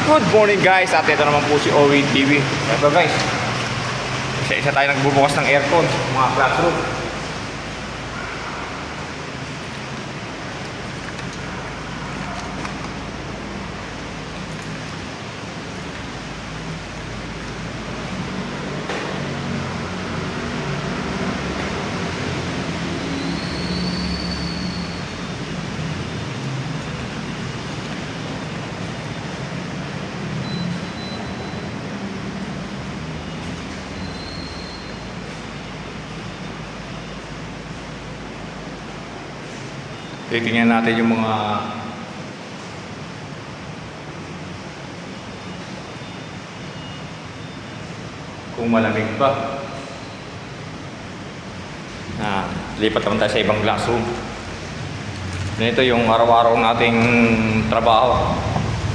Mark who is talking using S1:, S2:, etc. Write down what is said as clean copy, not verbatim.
S1: Good morning guys, at ito naman po si Owi TV. Ito guys, isa-isa tayo nagbubukas ng aircon sa mga classroom. Titingnan natin yung mga kung malamig ba. Lipat naman tayo sa ibang classroom. Ito yung araw-araw nating trabaho.